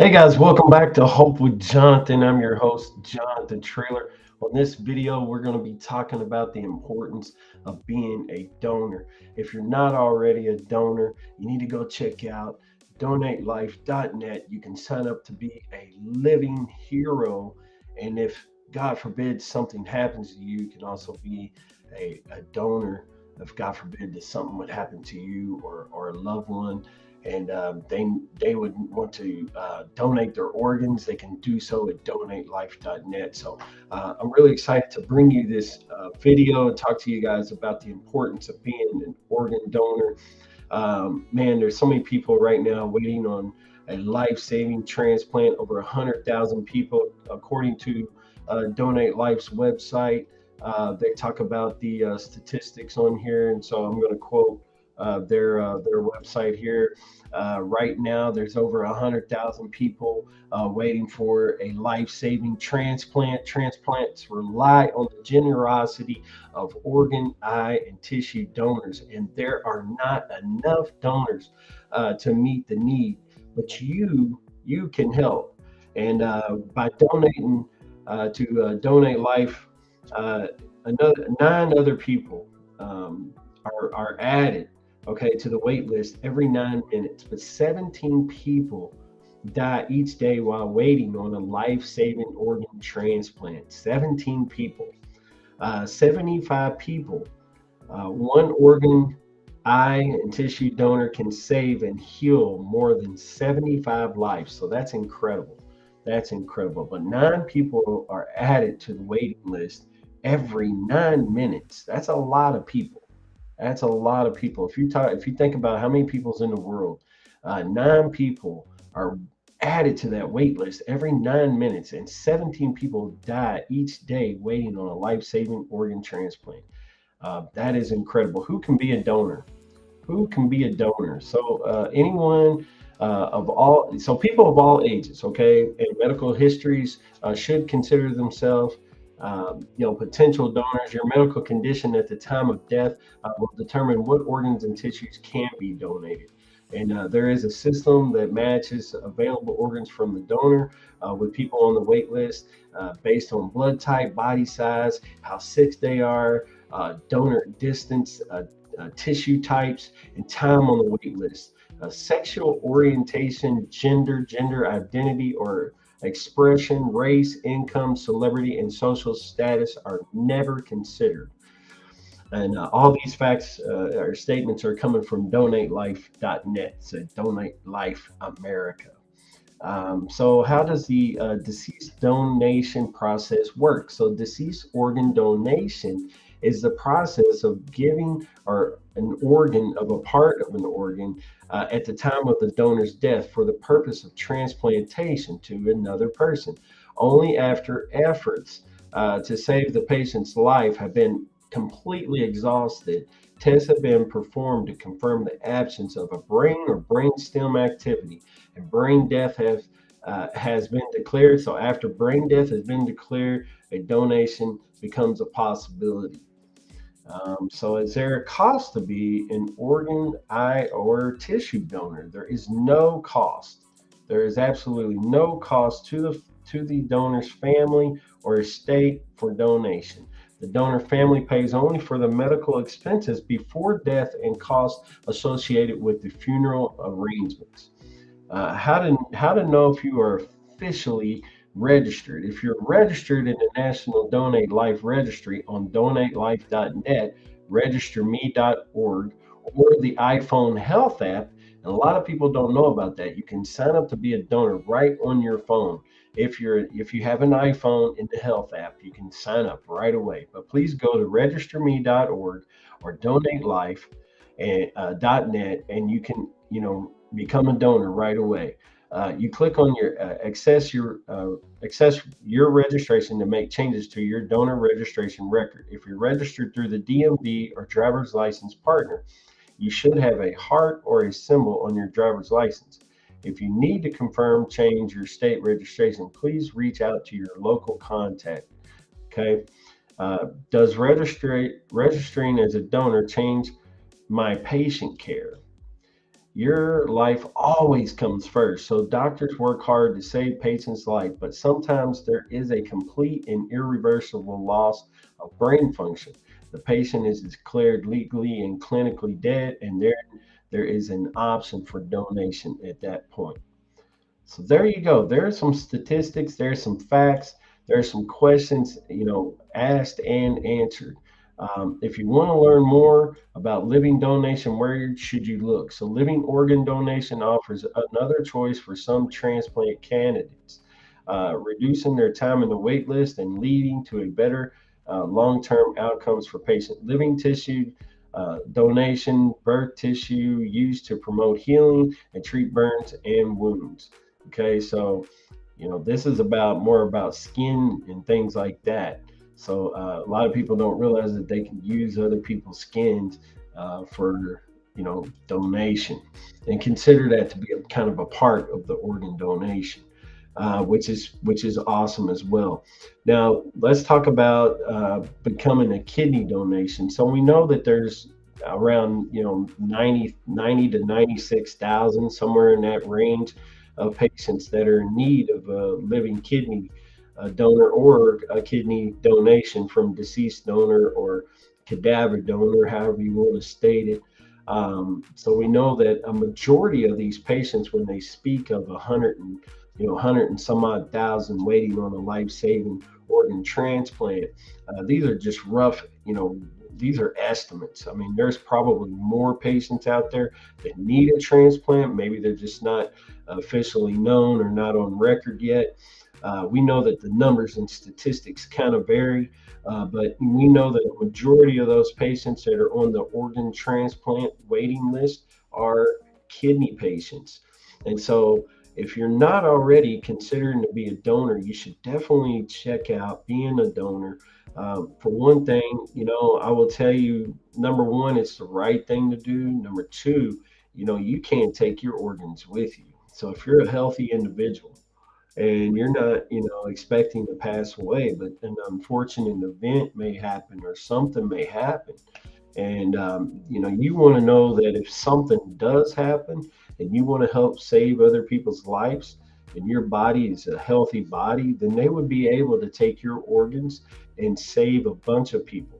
Hey guys, welcome back to Hope with Jonathan. I'm your host, Jonathan Trailer. On this video, we're going to be talking about the importance of being a donor. If you're not already a donor, you need to go check out donatelife.net. You can sign up to be a living hero. And if, God forbid, something happens to you, you can also be a donor. If, God forbid, that something would happen to you or a loved one and they would want to donate their organs, they can do so at donatelife.net. So I'm really excited to bring you this video and talk to you guys about the importance of being an organ donor. Man, there's so many people right now waiting on a life-saving transplant. Over 100,000 people, according to Donate Life's website. They talk about the statistics on here, and so I'm going to quote their website here. Right now, there's over 100,000 people waiting for a life-saving transplant. Transplants rely on the generosity of organ, eye, and tissue donors, and there are not enough donors to meet the need. But you can help, and by donating to Donate Life, uh, another 9 other people are added, okay, to the wait list every 9 minutes. But 17 people die each day while waiting on a life-saving organ transplant. 17 people, 75 people. One organ, eye, and tissue donor can save and heal more than 75 lives. So that's incredible. That's incredible. But 9 people are added to the waiting list every 9 minutes. That's a lot of people. That's a lot of people. If you think about how many people's in the world, 9 people are added to that wait list every 9 minutes, and 17 people die each day waiting on a life-saving organ transplant. That is incredible. Who can be a donor? Who can be a donor? So anyone of all, so people of all ages, okay, and medical histories should consider themselves potential donors. Your medical condition at the time of death will determine what organs and tissues can be donated. And there is a system that matches available organs from the donor with people on the wait list based on blood type, body size, how sick they are, donor distance, tissue types, and time on the wait list. Sexual orientation, gender identity, or expression, race, income, celebrity, and social status are never considered. And all these facts or statements are coming from donatelife.net. So Donate Life America. So how does the deceased donation process work? So deceased organ donation is the process of giving or an organ of a part of an organ at the time of the donor's death for the purpose of transplantation to another person. Only after efforts to save the patient's life have been completely exhausted, tests have been performed to confirm the absence of a brain or brainstem activity, and brain death has been declared. So after brain death has been declared, a donation becomes a possibility. So is there a cost to be an organ, eye, or tissue donor? There is no cost. There is absolutely no cost to the donor's family or estate for donation. The donor family pays only for the medical expenses before death and costs associated with the funeral arrangements. How to know if you are officially registered? If you're registered in the National Donate Life Registry on donatelife.net, registerme.org, or the iPhone Health app, and a lot of people don't know about that. You can sign up to be a donor right on your phone. If you have an iPhone in the Health app, you can sign up right away. But please go to registerme.org or donatelife and .net, and you can become a donor right away. You click on your access your registration to make changes to your donor registration record. If you're registered through the DMV or driver's license partner, you should have a heart or a symbol on your driver's license. If you need to confirm change your state registration, please reach out to your local contact. Okay. Does registering as a donor change my patient care? Your life always comes first. So doctors work hard to save patients' life, but sometimes there is a complete and irreversible loss of brain function. The patient is declared legally and clinically dead, and there is an option for donation at that point. So there you go. There are some statistics, there's some facts, there's some questions, asked and answered. If you want to learn more about living donation, where should you look? So, living organ donation offers another choice for some transplant candidates, reducing their time in the wait list and leading to a better long-term outcomes for patients. Living tissue donation, birth tissue used to promote healing and treat burns and wounds. Okay, so this is about more about skin and things like that. So a lot of people don't realize that they can use other people's skins for donation, and consider that to be a kind of a part of the organ donation, which is awesome as well. Now let's talk about becoming a kidney donation. So we know that there's around 90 to 96,000, somewhere in that range, of patients that are in need of a living kidney donor or a kidney donation from deceased donor or cadaver donor, however you want to state it. So we know that a majority of these patients, when they speak of 100 and some odd thousand waiting on a life-saving organ transplant, these are just rough, these are estimates. I mean, there's probably more patients out there that need a transplant. Maybe they're just not officially known or not on record yet. We know that the numbers and statistics kind of vary, but we know that a majority of those patients that are on the organ transplant waiting list are kidney patients. And so, if you're not already considering to be a donor, you should definitely check out being a donor. For one thing, I will tell you, number one, it's the right thing to do. Number two, you can't take your organs with you. So if you're a healthy individual and you're not, expecting to pass away, but an unfortunate event may happen or something may happen, and you want to know that if something does happen and you want to help save other people's lives, and your body is a healthy body, then they would be able to take your organs and save a bunch of people.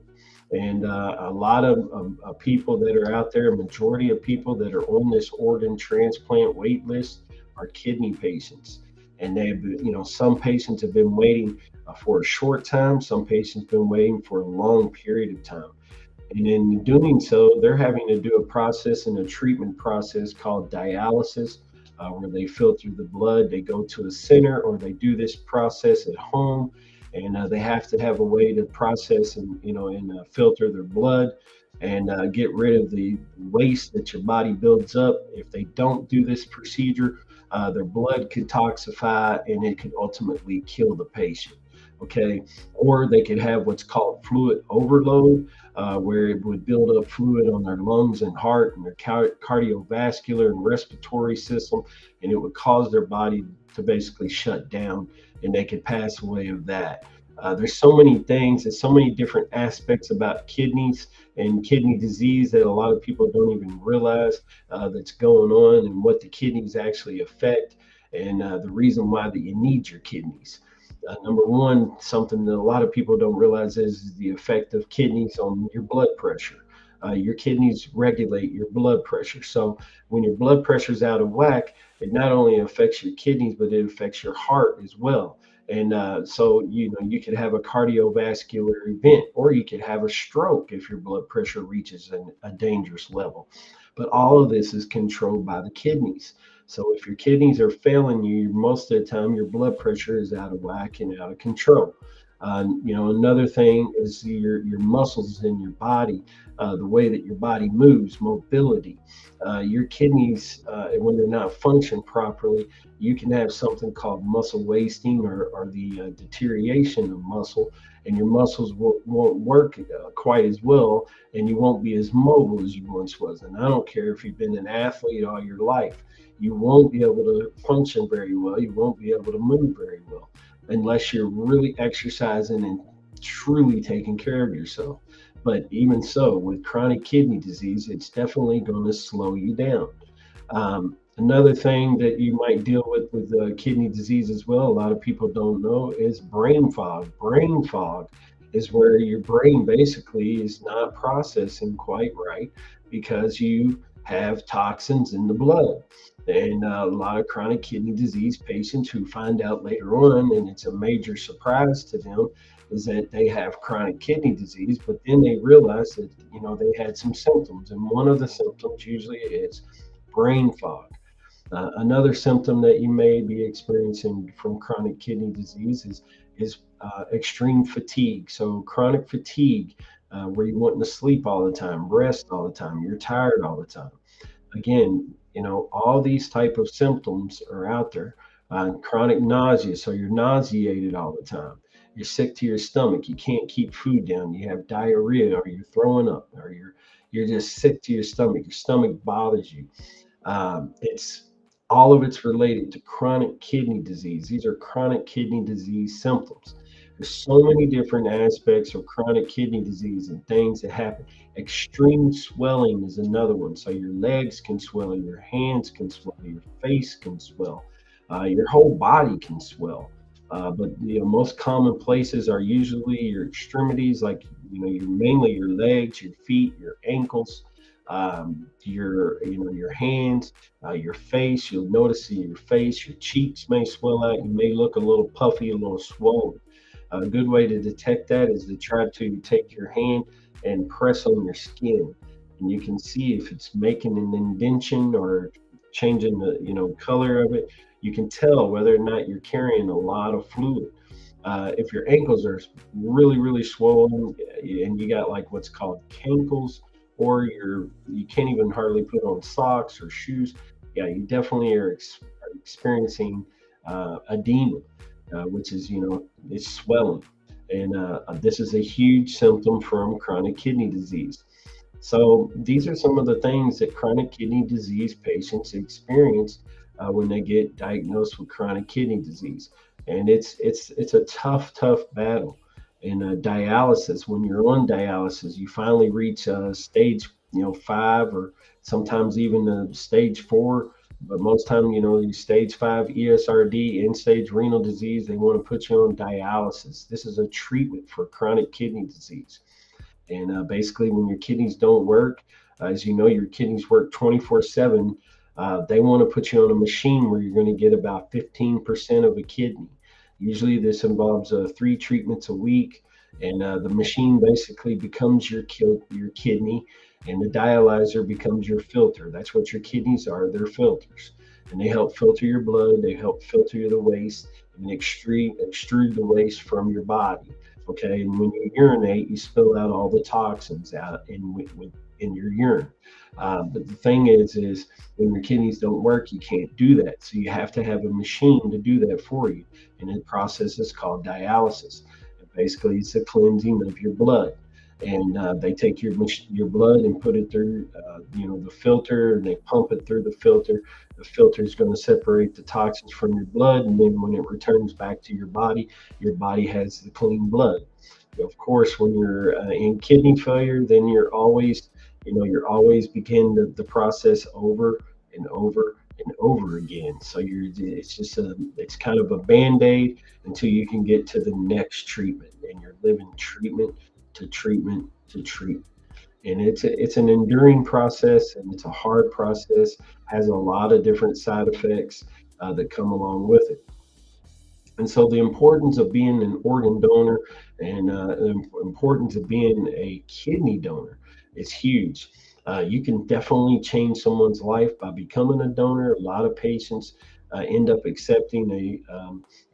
And a lot of people that are out there, a majority of people that are on this organ transplant wait list are kidney patients. And some patients have been waiting for a short time, some patients have been waiting for a long period of time. And in doing so, they're having to do a process and a treatment process called dialysis, where they filter the blood. They go to a center, or they do this process at home, and they have to have a way to process and filter their blood and get rid of the waste that your body builds up. If they don't do this procedure, their blood could toxify and it could ultimately kill the patient. Okay, or they could have what's called fluid overload, where it would build up fluid on their lungs and heart and their cardiovascular and respiratory system, and it would cause their body to basically shut down, and they could pass away of that. There's so many things and so many different aspects about kidneys and kidney disease that a lot of people don't even realize that's going on, and what the kidneys actually affect, and the reason why that you need your kidneys. Number one, something that a lot of people don't realize is the effect of kidneys on your blood pressure. Your kidneys regulate your blood pressure. So when your blood pressure is out of whack, it not only affects your kidneys, but it affects your heart as well. And so you could have a cardiovascular event, or you could have a stroke if your blood pressure reaches a dangerous level. But all of this is controlled by the kidneys. So if your kidneys are failing you, most of the time your blood pressure is out of whack and out of control. Another thing is your muscles in your body, the way that your body moves, mobility. Your kidneys, when they're not functioning properly, you can have something called muscle wasting, or the deterioration of muscle, and your muscles won't work quite as well, and you won't be as mobile as you once was. And I don't care if you've been an athlete all your life, you won't be able to function very well. You won't be able to move very well unless you're really exercising and truly taking care of yourself. But even so, with chronic kidney disease, it's definitely going to slow you down. Another thing that you might deal with kidney disease as well, a lot of people don't know, is brain fog. Brain fog is where your brain basically is not processing quite right because you have toxins in the blood. And a lot of chronic kidney disease patients who find out later on, and it's a major surprise to them, is that they have chronic kidney disease, but then they realize that they had some symptoms, and one of the symptoms usually is brain fog. Another symptom that you may be experiencing from chronic kidney disease is extreme fatigue. So chronic fatigue, where you want to sleep all the time, rest all the time, you're tired all the time. Again, all these type of symptoms are out there. Chronic nausea, so you're nauseated all the time. You're sick to your stomach. You can't keep food down. You have diarrhea, or you're throwing up, or you're just sick to your stomach. Your stomach bothers you. It's all of it's related to chronic kidney disease. These are chronic kidney disease symptoms. There's so many different aspects of chronic kidney disease and things that happen. Extreme swelling is another one. So your legs can swell, your hands can swell, your face can swell, your whole body can swell. But most common places are usually your extremities, like your mainly your legs, your feet, your ankles, your hands, your face. You'll notice in your face, your cheeks may swell out. You may look a little puffy, a little swollen. A good way to detect that is to try to take your hand and press on your skin, and you can see if it's making an indentation or changing the color of it. You can tell whether or not you're carrying a lot of fluid. If your ankles are really, really swollen and you got like what's called cankles, or you can't even hardly put on socks or shoes, yeah, you definitely are experiencing edema, which is it's swelling, and this is a huge symptom from chronic kidney disease. So these are some of the things that chronic kidney disease patients experience when they get diagnosed with chronic kidney disease, and it's a tough battle. And dialysis, when you're on dialysis, you finally reach stage 5, or sometimes even stage 4. But most time, you stage 5 ESRD, end stage renal disease, they want to put you on dialysis. This is a treatment for chronic kidney disease. And basically, when your kidneys don't work, as you know, your kidneys work 24/7. They want to put you on a machine where you're going to get about 15% of a kidney. Usually, this involves 3 treatments a week, and the machine basically becomes your kidney, and the dialyzer becomes your filter. That's what your kidneys are. They're filters, and they help filter your blood. They help filter the waste and extrude the waste from your body. Okay, and when you urinate, you spill out all the toxins out in your urine. But the thing is when your kidneys don't work, you can't do that. So you have to have a machine to do that for you. And the process is called dialysis. And basically, it's a cleansing of your blood. And they take your blood and put it through, the filter, and they pump it through the filter. The filter is going to separate the toxins from your blood, and then when it returns back to your body has the clean blood. Of course, when you're in kidney failure, then you're always begin the process over and over and over again. So it's kind of a band-aid until you can get to the next treatment, and you're living treatment to treatment to treatment. And it's an enduring process, and it's a hard process, has a lot of different side effects that come along with it. And so the importance of being an organ donor, and the importance of being a kidney donor is huge. You can definitely change someone's life by becoming a donor. A lot of patients end up accepting a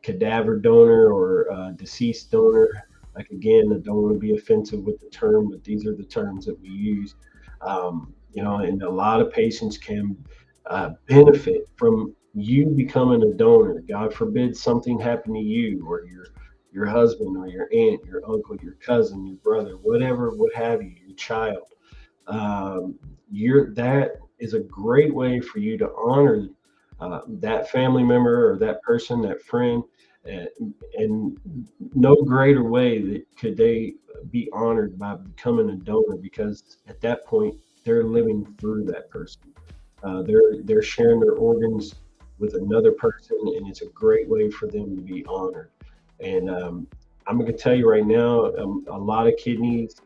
cadaver donor or deceased donor. Like, again, I don't want to be offensive with the term, but these are the terms that we use. And a lot of patients can benefit from you becoming a donor. God forbid something happened to you, or your husband, or your aunt, your uncle, your cousin, your brother, whatever, what have you, your child. That is a great way for you to honor that family member or that person, that friend, and, and no greater way that could they be honored by becoming a donor, because at that point they're living through that person. They're sharing their organs with another person, and it's a great way for them to be honored. And I'm going to tell you right now, a lot of kidneys,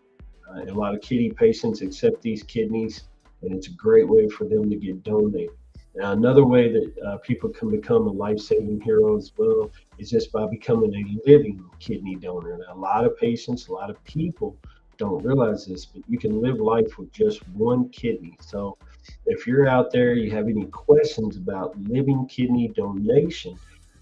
a lot of kidney patients accept these kidneys, and it's a great way for them to get donated. Now, another way that people can become a life-saving hero as well is just by becoming a living kidney donor. Now, a lot of patients, a lot of people don't realize this, but you can live life with just one kidney. So, if you're out there, you have any questions about living kidney donation,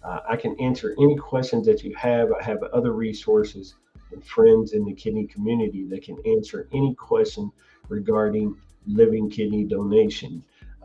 I can answer any questions that you have. I have other resources and friends in the kidney community that can answer any question regarding living kidney donation.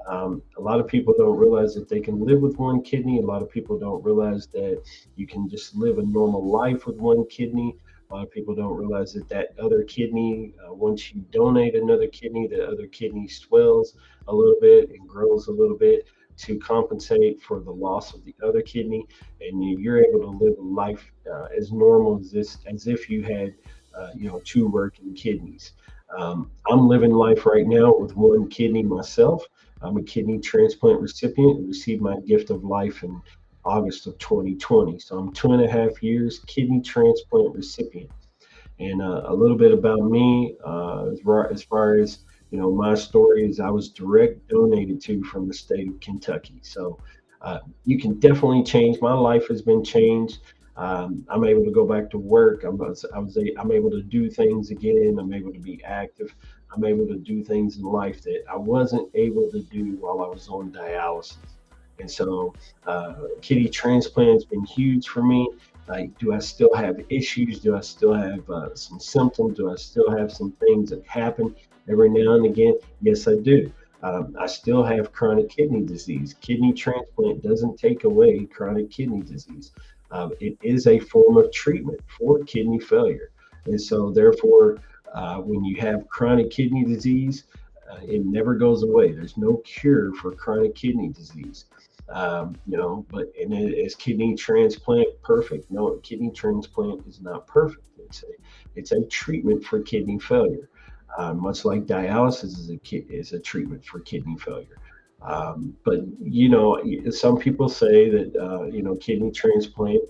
A lot of people don't realize that they can live with one kidney. A lot of people don't realize that you can just live a normal life with one kidney. A lot of people don't realize that that other kidney, once you donate another kidney, the other kidney swells a little bit and grows a little bit to compensate for the loss of the other kidney, and you're able to live a life as normal as this, as if you had, two working kidneys. I'm living life right now with one kidney myself. I'm a kidney transplant recipient and received my gift of life in August of 2020. So I'm 2.5 years kidney transplant recipient. And a little bit about me, as far as my story is I was direct donated to from the state of Kentucky. So you can definitely change. My life has been changed. I'm able to go back to work. I'm able to do things again. I'm able to be active. I'm able to do things in life that I wasn't able to do while I was on dialysis. And so, kidney transplant has been huge for me. Like, do I still have issues? Do I still have some symptoms? Do I still have some things that happen every now and again? Yes, I do. I still have chronic kidney disease. Kidney transplant doesn't take away chronic kidney disease. It is a form of treatment for kidney failure. And so, therefore, when you have chronic kidney disease, it never goes away. There's no cure for chronic kidney disease. But and is kidney transplant perfect? No, kidney transplant is not perfect. It's a treatment for kidney failure, much like dialysis is a treatment for kidney failure. But some people say that kidney transplant,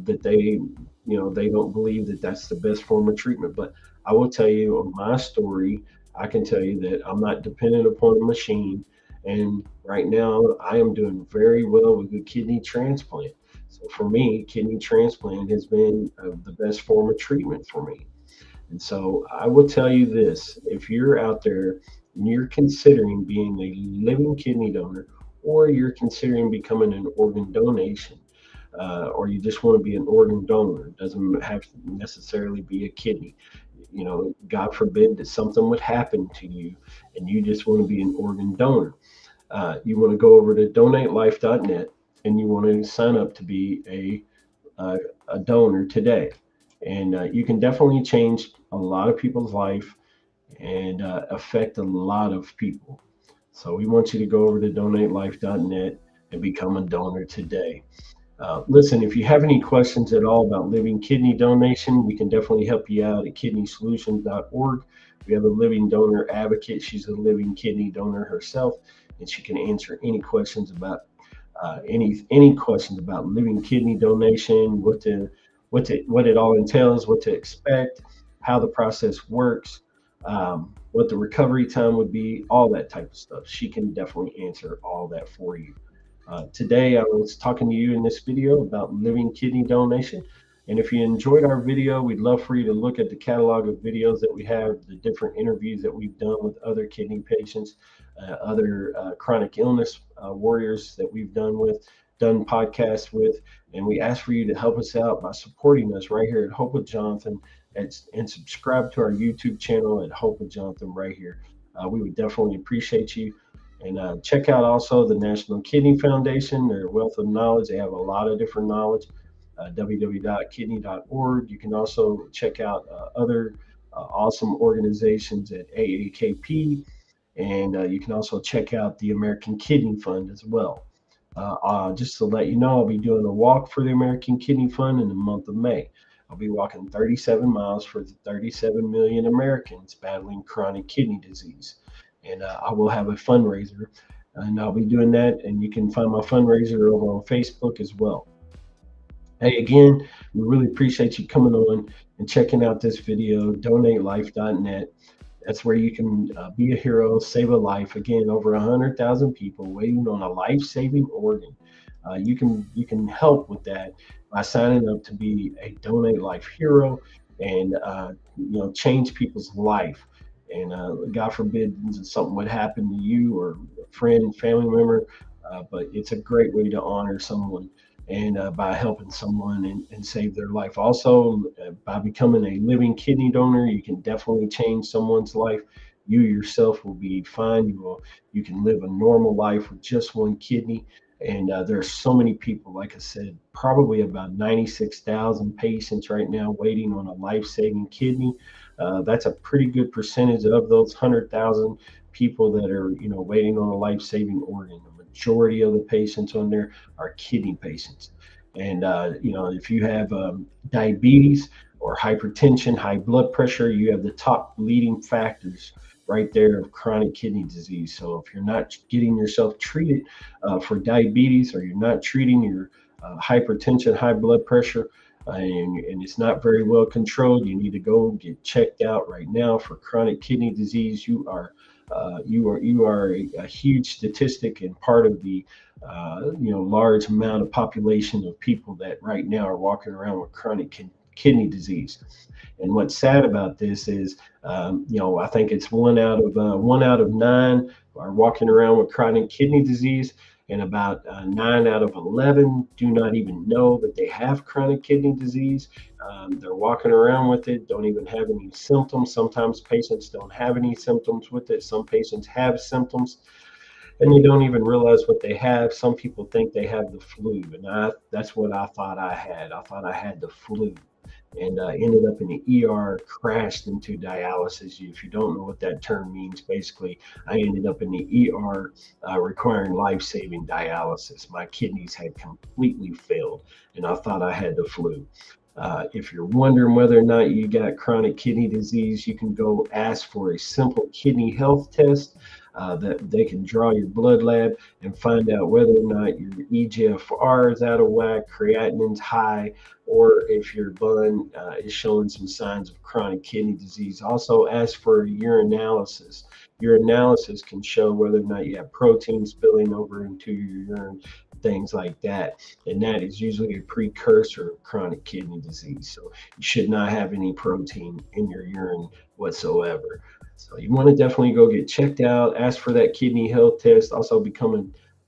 that they don't believe that that's the best form of treatment. But I will tell you on my story, I can tell you that I'm not dependent upon a machine. And right now, I am doing very well with a kidney transplant. So for me, kidney transplant has been the best form of treatment for me. And so I will tell you this: if you're out there and you're considering being a living kidney donor, or you're considering becoming an organ donation, or you just want to be an organ donor, it doesn't have to necessarily be a kidney. God forbid that something would happen to you and you just want to be an organ donor. You want to go over to donatelife.net and you want to sign up to be a donor today. And you can definitely change a lot of people's life and affect a lot of people. So we want you to go over to donatelife.net and become a donor today. Listen, if you have any questions at all about living kidney donation, we can definitely help you out at kidneysolutions.org. We have a living donor advocate. She's a living kidney donor herself, and she can answer any questions about any questions about living kidney donation, what it all entails, what to expect, how the process works, what the recovery time would be, all that type of stuff. She can definitely answer all that for you. Today, I was talking to you in this video about living kidney donation. And if you enjoyed our video, we'd love for you to look at the catalog of videos that we have, the different interviews that we've done with other kidney patients, other chronic illness warriors that we've done podcasts with. And we ask for you to help us out by supporting us right here at Hope with Jonathan, and subscribe to our YouTube channel at Hope with Jonathan right here. We would definitely appreciate you. And check out also the National Kidney Foundation, their wealth of knowledge. They have a lot of different knowledge, www.kidney.org. You can also check out other awesome organizations at AAKP. And you can also check out the American Kidney Fund as well. Just to let you know, I'll be doing a walk for the American Kidney Fund in the month of May. I'll be walking 37 miles for the 37 million Americans battling chronic kidney disease. And I will have a fundraiser and I'll be doing that. And you can find my fundraiser over on Facebook as well. Hey, again, we really appreciate you coming on and checking out this video, donatelife.net. That's where you can be a hero, save a life. Again, over 100,000 people waiting on a life-saving organ. You can help with that by signing up to be a Donate Life hero, and change people's life. And God forbid something would happen to you or a friend, family member, but it's a great way to honor someone, and by helping someone and save their life. Also, by becoming a living kidney donor, you can definitely change someone's life. You yourself will be fine. You can live a normal life with just one kidney. And there's so many people, like I said, probably about 96,000 patients right now waiting on a life-saving kidney. That's a pretty good percentage of those 100,000 people that are, waiting on a life-saving organ. The majority of the patients on there are kidney patients. And if you have diabetes or hypertension, high blood pressure, you have the top leading factors right there of chronic kidney disease. So if you're not getting yourself treated for diabetes, or you're not treating your hypertension, high blood pressure, and it's not very well controlled, you need to go get checked out right now for chronic kidney disease. You are a huge statistic and part of the large amount of population of people that right now are walking around with chronic kidney disease. And what's sad about this is, I think it's one out of 9 are walking around with chronic kidney disease, and about 9 out of 11 do not even know that they have chronic kidney disease. They're walking around with it, don't even have any symptoms. Sometimes patients don't have any symptoms with it. Some patients have symptoms and they don't even realize what they have. Some people think they have the flu, and that's what I thought I had. I thought I had the flu, and ended up in the ER, crashed into dialysis. If you don't know what that term means, basically, I ended up in the ER requiring life saving dialysis. My kidneys had completely failed, and I thought I had the flu. If you're wondering whether or not you got chronic kidney disease, you can go ask for a simple kidney health test that they can draw your blood lab and find out whether or not your EGFR is out of whack, creatinine's high, or if your blood is showing some signs of chronic kidney disease. Also, ask for a urinalysis. Urinalysis can show whether or not you have protein spilling over into your urine, things like that. And that is usually a precursor of chronic kidney disease. So you should not have any protein in your urine whatsoever. So you want to definitely go get checked out, ask for that kidney health test. Also, become a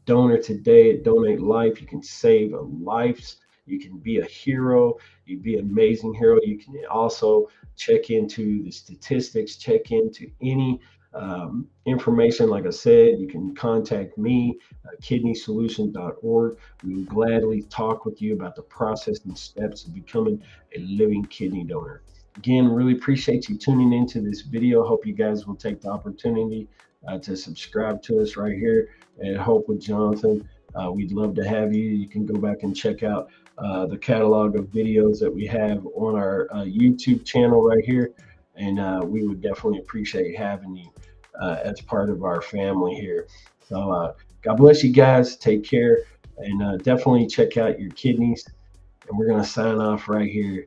donor today at Donate Life. You can save lives. You can be a hero. You be an amazing hero. You can also check into the statistics, check into any information. Like I said, you can contact me, kidneysolutions.org. We will gladly talk with you about the process and steps of becoming a living kidney donor. Again, really appreciate you tuning into this video. Hope you guys will take the opportunity to subscribe to us right here at Hope with Jonathan. We'd love to have you. You can go back and check out the catalog of videos that we have on our YouTube channel right here. And we would definitely appreciate having you as part of our family here. So God bless you guys. Take care, and definitely check out your kidneys. And we're going to sign off right here.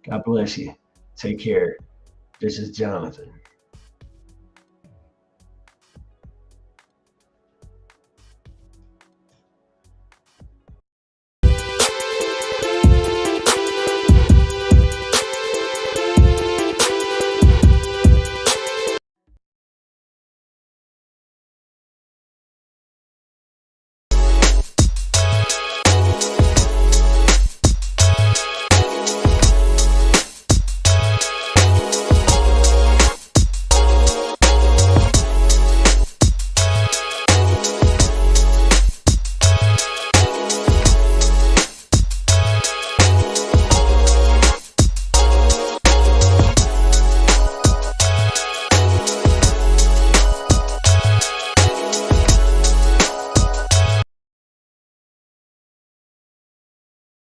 God bless you. Take care. This is Jonathan.